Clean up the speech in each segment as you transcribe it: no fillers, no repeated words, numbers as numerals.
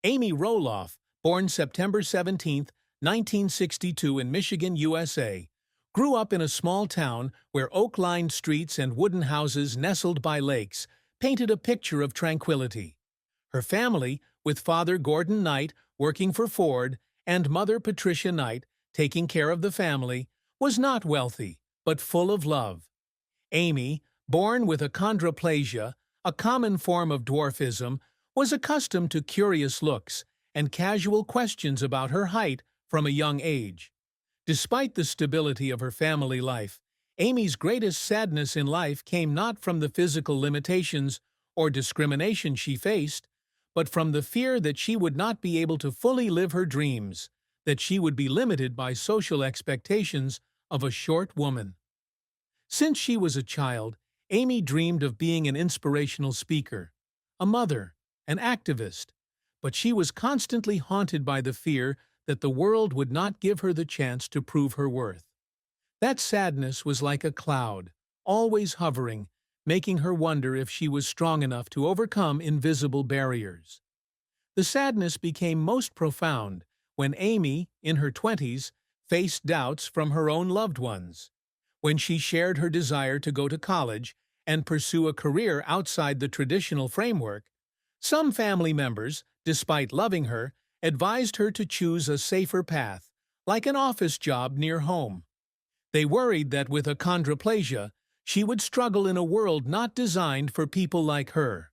Amy Roloff, born September 17, 1962 in Michigan, USA, grew up in a small town where oak-lined streets and wooden houses nestled by lakes painted a picture of tranquility. Her family, with father Gordon Knight working for Ford and mother Patricia Knight taking care of the family, was not wealthy, but full of love. Amy, born with achondroplasia, a common form of dwarfism, was accustomed to curious looks and casual questions about her height from a young age. Despite the stability of her family life, Amy's greatest sadness in life came not from the physical limitations or discrimination she faced, but from the fear that she would not be able to fully live her dreams, that she would be limited by social expectations of a short woman. Since she was a child, Amy dreamed of being an inspirational speaker, a mother, an activist, but she was constantly haunted by the fear that the world would not give her the chance to prove her worth. That sadness was like a cloud, always hovering, making her wonder if she was strong enough to overcome invisible barriers. The sadness became most profound when Amy, in her 20s, faced doubts from her own loved ones. When she shared her desire to go to college and pursue a career outside the traditional framework, some family members, despite loving her, advised her to choose a safer path, like an office job near home. They worried that with achondroplasia, she would struggle in a world not designed for people like her.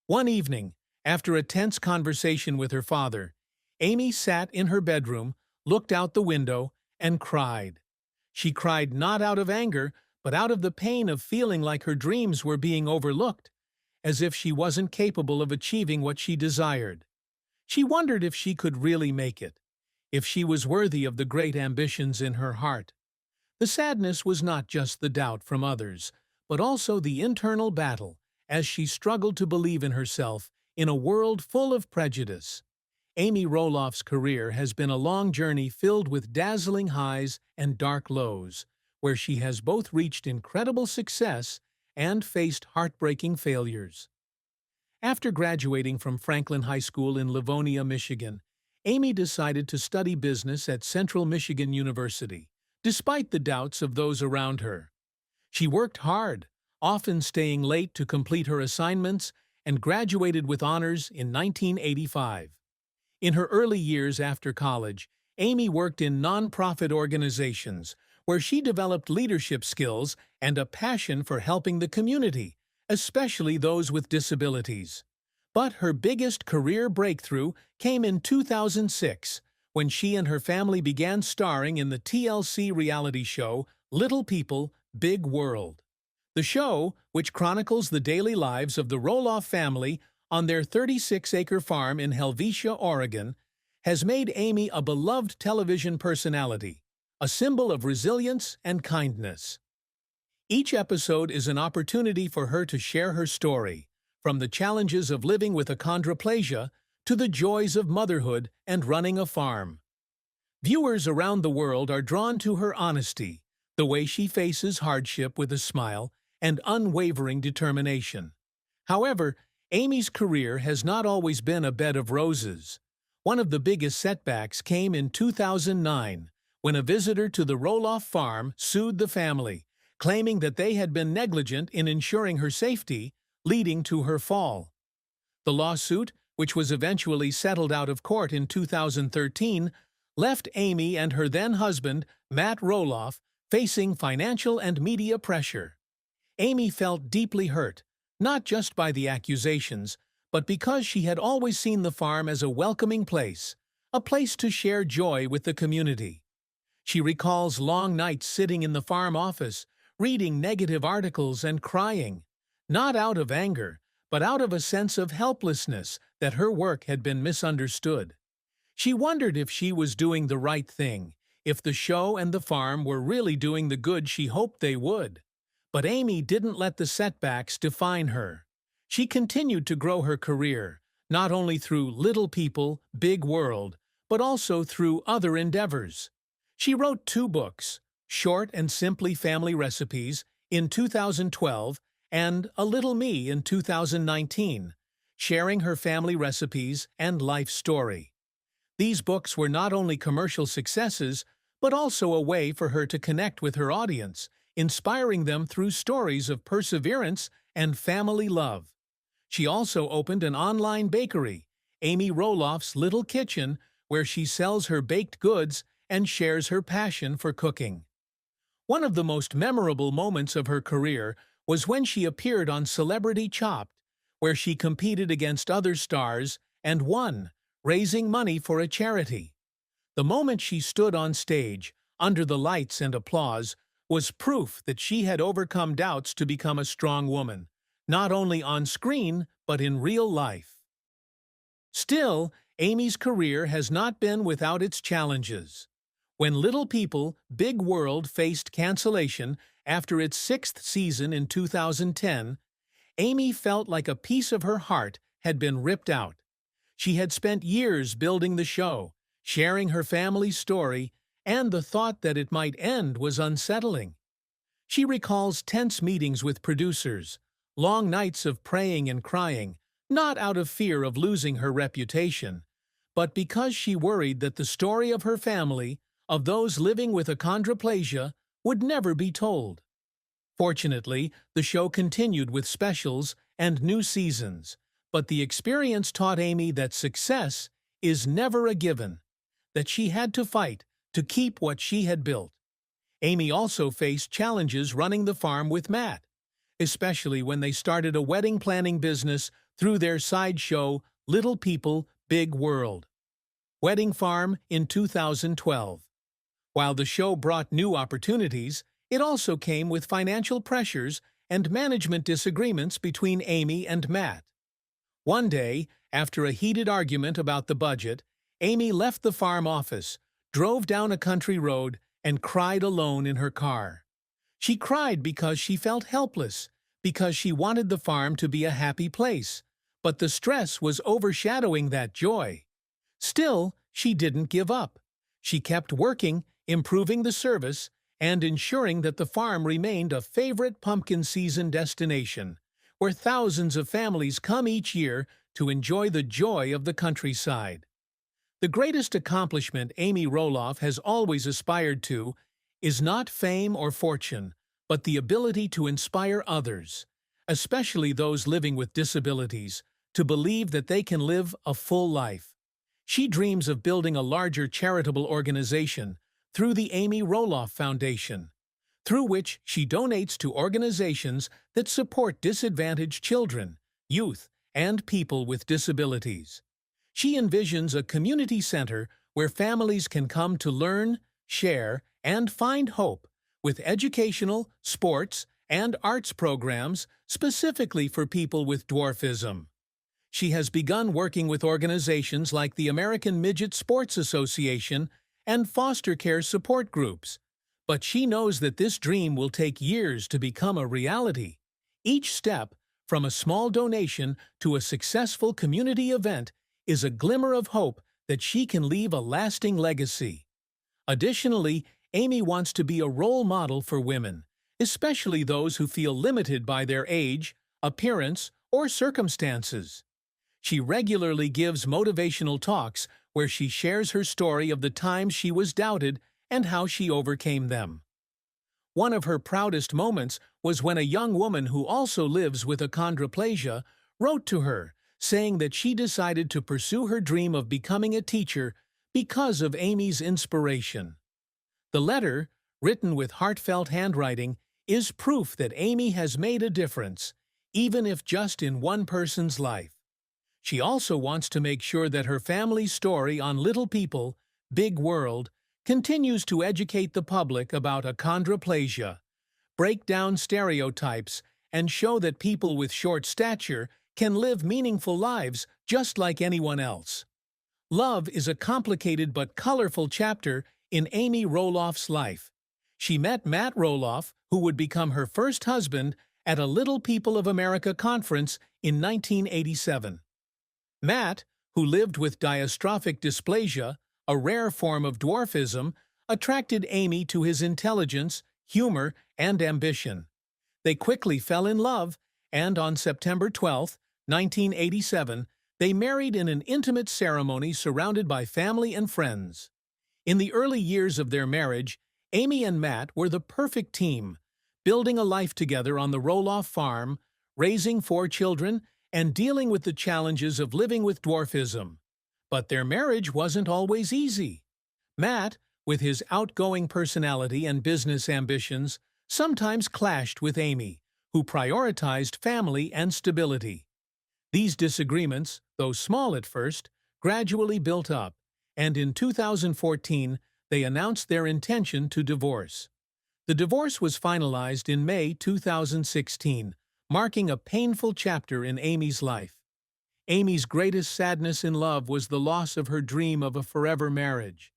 One evening, after a tense conversation with her father, Amy sat in her bedroom, looked out the window, and cried. She cried not out of anger, but out of the pain of feeling like her dreams were being overlooked, as if she wasn't capable of achieving what she desired. She wondered if she could really make it, if she was worthy of the great ambitions in her heart. The sadness was not just the doubt from others, but also the internal battle as she struggled to believe in herself in a world full of prejudice. Amy Roloff's career has been a long journey filled with dazzling highs and dark lows, where she has both reached incredible success and faced heartbreaking failures. After graduating from Franklin High School in Livonia, Michigan, Amy decided to study business at Central Michigan University, despite the doubts of those around her. She worked hard, often staying late to complete her assignments, and graduated with honors in 1985. In her early years after college, Amy worked in nonprofit organizations, where she developed leadership skills and a passion for helping the community, especially those with disabilities. But her biggest career breakthrough came in 2006, when she and her family began starring in the TLC reality show Little People, Big World. The show, which chronicles the daily lives of the Roloff family on their 36-acre farm in Helvetia, Oregon, has made Amy a beloved television personality, a symbol of resilience and kindness. Each episode is an opportunity for her to share her story, from the challenges of living with achondroplasia to the joys of motherhood and running a farm. Viewers around the world are drawn to her honesty, the way she faces hardship with a smile and unwavering determination. However, Amy's career has not always been a bed of roses. One of the biggest setbacks came in 2009, when a visitor to the Roloff farm sued the family, claiming that they had been negligent in ensuring her safety, leading to her fall. The lawsuit, which was eventually settled out of court in 2013, left Amy and her then-husband, Matt Roloff, facing financial and media pressure. Amy felt deeply hurt, not just by the accusations, but because she had always seen the farm as a welcoming place, a place to share joy with the community. She recalls long nights sitting in the farm office, reading negative articles and crying, not out of anger, but out of a sense of helplessness that her work had been misunderstood. She wondered if she was doing the right thing, if the show and the farm were really doing the good she hoped they would. But Amy didn't let the setbacks define her. She continued to grow her career, not only through Little People, Big World, but also through other endeavors. She wrote 2 books, Short and Simply Family Recipes, in 2012, and A Little Me in 2019. sharing her family recipes and life story. These books were not only commercial successes, but also a way for her to connect with her audience, inspiring them through stories of perseverance and family love. She also opened an online bakery, Amy Roloff's Little Kitchen, where she sells her baked goods and shares her passion for cooking. One of the most memorable moments of her career was when she appeared on Celebrity Chopped, where she competed against other stars and won, raising money for a charity. The moment she stood on stage, under the lights and applause, was proof that she had overcome doubts to become a strong woman, not only on screen but in real life. Still, Amy's career has not been without its challenges. When Little People, Big World faced cancellation after its 6th season in 2010, Amy felt like a piece of her heart had been ripped out. She had spent years building the show, sharing her family's story, and the thought that it might end was unsettling. She recalls tense meetings with producers, long nights of praying and crying, not out of fear of losing her reputation, but because she worried that the story of her family, of those living with achondroplasia, would never be told. Fortunately, the show continued with specials and new seasons, but the experience taught Amy that success is never a given, that she had to fight to keep what she had built. Amy also faced challenges running the farm with Matt, especially when they started a wedding planning business through their side show Little People, Big World. Wedding Farm in 2012. While the show brought new opportunities, it also came with financial pressures and management disagreements between Amy and Matt. One day, after a heated argument about the budget, Amy left the farm office, drove down a country road, and cried alone in her car. She cried because she felt helpless, because she wanted the farm to be a happy place, but the stress was overshadowing that joy. Still, she didn't give up. She kept working, improving the service, and ensuring that the farm remained a favorite pumpkin season destination, where thousands of families come each year to enjoy the joy of the countryside. The greatest accomplishment Amy Roloff has always aspired to is not fame or fortune, but the ability to inspire others, especially those living with disabilities, to believe that they can live a full life. She dreams of building a larger charitable organization through the Amy Roloff Foundation, through which she donates to organizations that support disadvantaged children, youth, and people with disabilities. She envisions a community center where families can come to learn, share, and find hope, with educational, sports, and arts programs specifically for people with dwarfism. She has begun working with organizations like the American Midget Sports Association and foster care support groups, but she knows that this dream will take years to become a reality. Each step, from a small donation to a successful community event, is a glimmer of hope that she can leave a lasting legacy. Additionally, Amy wants to be a role model for women, especially those who feel limited by their age, appearance, or circumstances. She regularly gives motivational talks where she shares her story of the times she was doubted and how she overcame them. One of her proudest moments was when a young woman who also lives with achondroplasia wrote to her, saying that she decided to pursue her dream of becoming a teacher because of Amy's inspiration. The letter, written with heartfelt handwriting, is proof that Amy has made a difference, even if just in one person's life. She also wants to make sure that her family's story on Little People, Big World continues to educate the public about achondroplasia, break down stereotypes, and show that people with short stature can live meaningful lives just like anyone else. Love is a complicated but colorful chapter in Amy Roloff's life. She met Matt Roloff, who would become her first husband, at a Little People of America conference in 1987. Matt, who lived with dystrophic dysplasia, a rare form of dwarfism, attracted Amy to his intelligence, humor, and ambition. They quickly fell in love, and on September 12, 1987, they married in an intimate ceremony surrounded by family and friends. In the early years of their marriage, Amy and Matt were the perfect team, building a life together on the Roloff farm, raising 4 children, and dealing with the challenges of living with dwarfism. But their marriage wasn't always easy. Matt, with his outgoing personality and business ambitions, sometimes clashed with Amy, who prioritized family and stability. These disagreements, though small at first, gradually built up, and in 2014 they announced their intention to divorce. The divorce was finalized in May 2016, marking a painful chapter in Amy's life. Amy's greatest sadness in love was the loss of her dream of a forever marriage.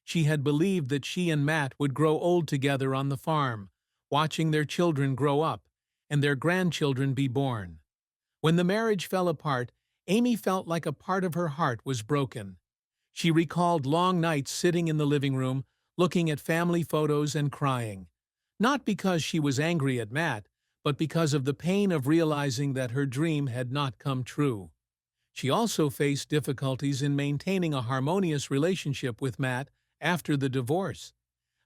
She had believed that she and Matt would grow old together on the farm, watching their children grow up and their grandchildren be born. When the marriage fell apart, Amy felt like a part of her heart was broken. She recalled long nights sitting in the living room, looking at family photos and crying. Not because she was angry at Matt, but because of the pain of realizing that her dream had not come true. She also faced difficulties in maintaining a harmonious relationship with Matt after the divorce,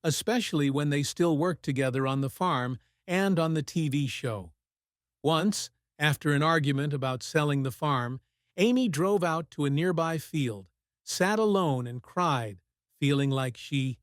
especially when they still worked together on the farm and on the TV show. Once, after an argument about selling the farm, Amy drove out to a nearby field, sat alone and cried, feeling like she